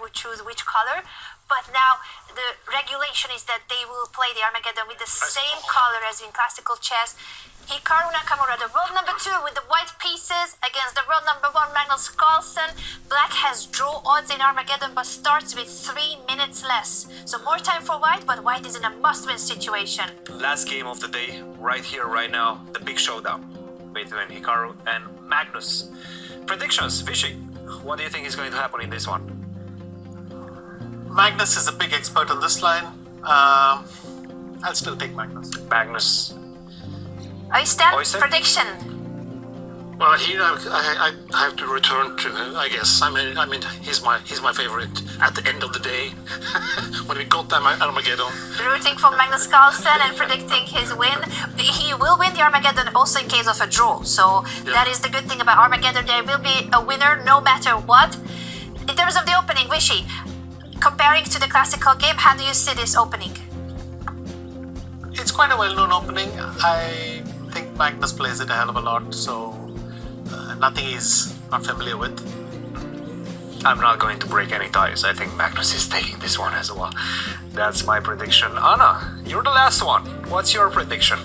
would choose which color. But now the regulation is that they will play the Armageddon with the same color as in classical chess. Hikaru Nakamura, the world number 2 with the white pieces against the world number 1 Magnus Carlsen. Black has draw odds in Armageddon but starts with 3 minutes less. So more time for white, but white is in a must-win situation. Last game of the day, right here, right now, the big showdown between Hikaru and Magnus. Predictions, Vishy, what do you think is going to happen in this one? Magnus is a big expert on this line. I'll still take Magnus. Magnus. Oyster, prediction. Well, here I have to return to, I guess. I mean, he's my favorite at the end of the day. When we got that Armageddon. Rooting for Magnus Carlsen and predicting his win. He will win the Armageddon also in case of a draw. So that is the good thing about Armageddon. There will be a winner no matter what. In terms of the opening, Vishy, comparing to the classical game, how do you see this opening? It's quite a well-known opening. I think Magnus plays it a hell of a lot, so nothing he's not familiar with. I'm not going to break any ties. I think Magnus is taking this one as well. That's my prediction. Anna, you're the last one. What's your prediction?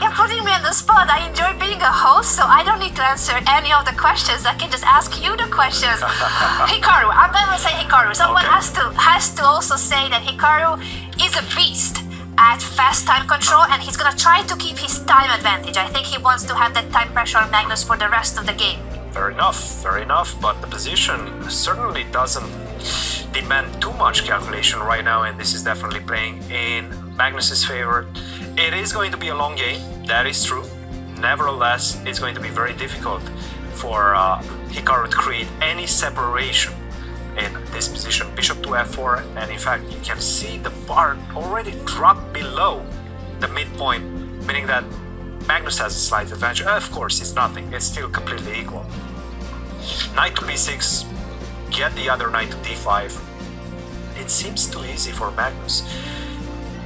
You're putting me on the spot. I enjoy being a host, so I don't need to answer any of the questions. I can just ask you the questions. Hikaru, I'm going to say Hikaru. Someone has to also say that Hikaru is a beast at fast time control, and he's going to try to keep his time advantage. I think he wants to have that time pressure on Magnus for the rest of the game. Fair enough, but the position certainly doesn't demand too much calculation right now, and this is definitely playing in Magnus's favor. It is going to be a long game, that is true. Nevertheless, it's going to be very difficult for Hikaru to create any separation in this position. Bishop to f4, and in fact you can see the bar already dropped below the midpoint, meaning that Magnus has a slight advantage. Of course, it's nothing, it's still completely equal. Knight to b6, get the other knight to d5. It seems too easy for Magnus.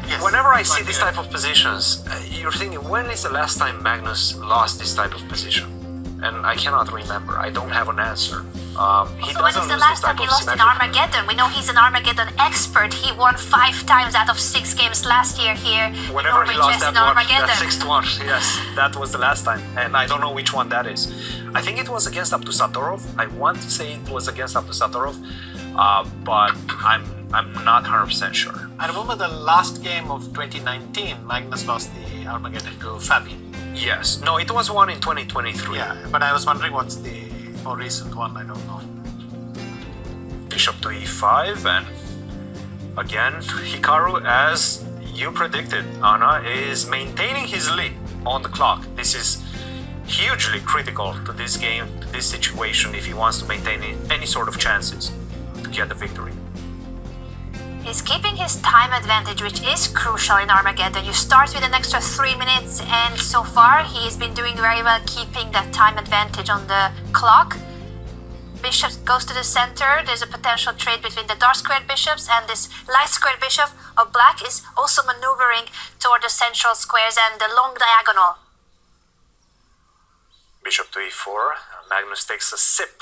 Yes, whenever I see this type of positions, you're thinking, when is the last time Magnus lost this type of position? And I cannot remember, I don't have an answer. He so when is the last time he lost in Armageddon? We know he's an Armageddon expert. He won 5 times out of 6 games last year here. Whenever he lost that one, that 6th one, yes, that was the last time. And I don't know which one that is. I think it was against Abdusatorov. I want to say it was against Abdusatorov, but I'm not 100% sure. I remember the last game of 2019, Magnus lost the Armageddon to Fabi. Yes. No, it was one in 2023. Yeah, but I was wondering what's the more recent one, I don't know. Bishop to e5, and again, Hikaru, as you predicted, Anna, is maintaining his lead on the clock. This is hugely critical to this game, to this situation, if he wants to maintain any sort of chances to get the victory. He's keeping his time advantage, which is crucial in Armageddon. You start with an extra 3 minutes, and so far he's been doing very well keeping that time advantage on the clock. Bishop goes to the center. There's a potential trade between the dark squared bishops, and this light squared bishop of black is also maneuvering toward the central squares and the long diagonal. Bishop to e4. Magnus takes a sip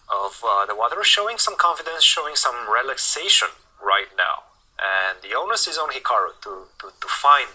of the water, showing some confidence, showing some relaxation right now, and the onus is on Hikaru to find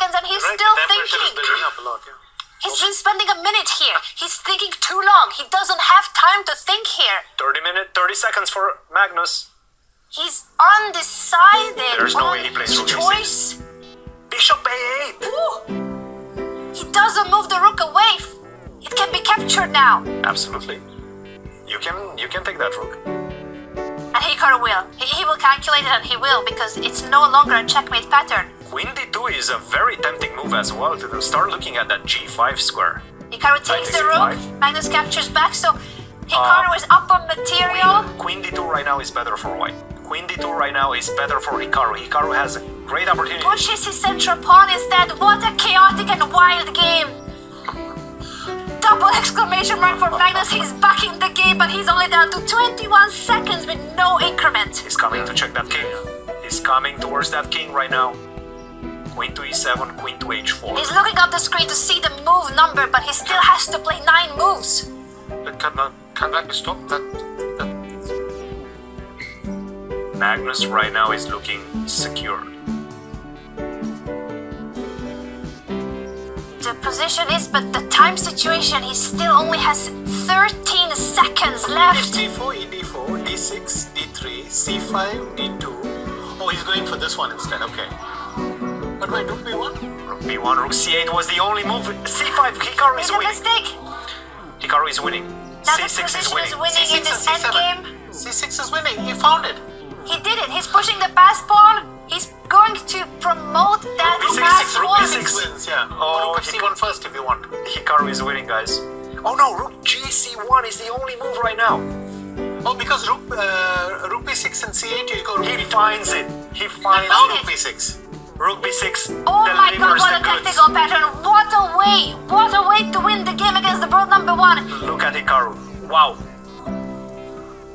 seconds and he's Right, still the temperature is thinking. building up a lot, yeah. He's been spending a minute here. He's thinking too long. He doesn't have time to think here. 30 seconds for Magnus. He's undecided There's no on way he plays his rook a6. choice. Bishop a8. Ooh. He doesn't move the rook away. It can be captured now. Absolutely. You can take that rook. And Hikaru will. He will calculate it and he will because it's no longer a checkmate pattern. Queen d2 is a very tempting move as well to start looking at that g5 square. Hikaru takes the rook. c5. Magnus captures back, so Hikaru is up on material. Queen d2 right now is better for white. Queen d2 right now is better for Hikaru. Hikaru has a great opportunity. Pushes his central pawn instead. What a chaotic and wild game. Double exclamation mark for Magnus. He's back in the game, but he's only down to 21 seconds with no increment. He's coming to check that king. He's coming towards that king right now. Queen to e7, queen to h4. He's looking up the screen to see the move number, but he still has to play 9 moves. But can that be stopped? That Magnus right now is looking secure. The position is, but the time situation, he still only has 13 seconds left. d4, ed4, d6, d3, c5, d2. Oh, he's going for this one instead, okay. But wait, rook b1? Rook b1, rook c8 was the only move. c5, Hikaru is Made a winning. mistake. Hikaru is winning. Now the c6 is position winning. is winning in this C6 and endgame. c7. c6 is winning, he found it. He did it. He's pushing the pass pawn. He's going to promote that B6, pass rook pawn. B6. Wins, yeah. Oh, Rook c1 first if you want. Hikaru is winning, guys. Oh no, rook gc1 is the only move right now. Oh, because rook b6 and c8, you go rook He b2. finds it. He finds Now it. rook b6. Rook b6 Oh my god, delivers what a the goods. tactical pattern. What a way. What a way to win the game against the world #1. Look at Hikaru. Wow.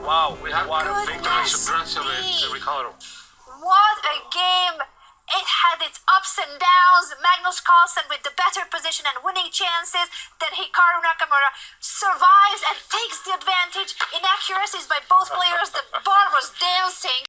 Wow, what a Goodness. victory. congratulate Ricardo. What a game. It had its ups and downs. Magnus Carlsen with the better position and winning chances. Then Hikaru Nakamura survives and takes the advantage. Inaccuracies by both players. The bar was dancing.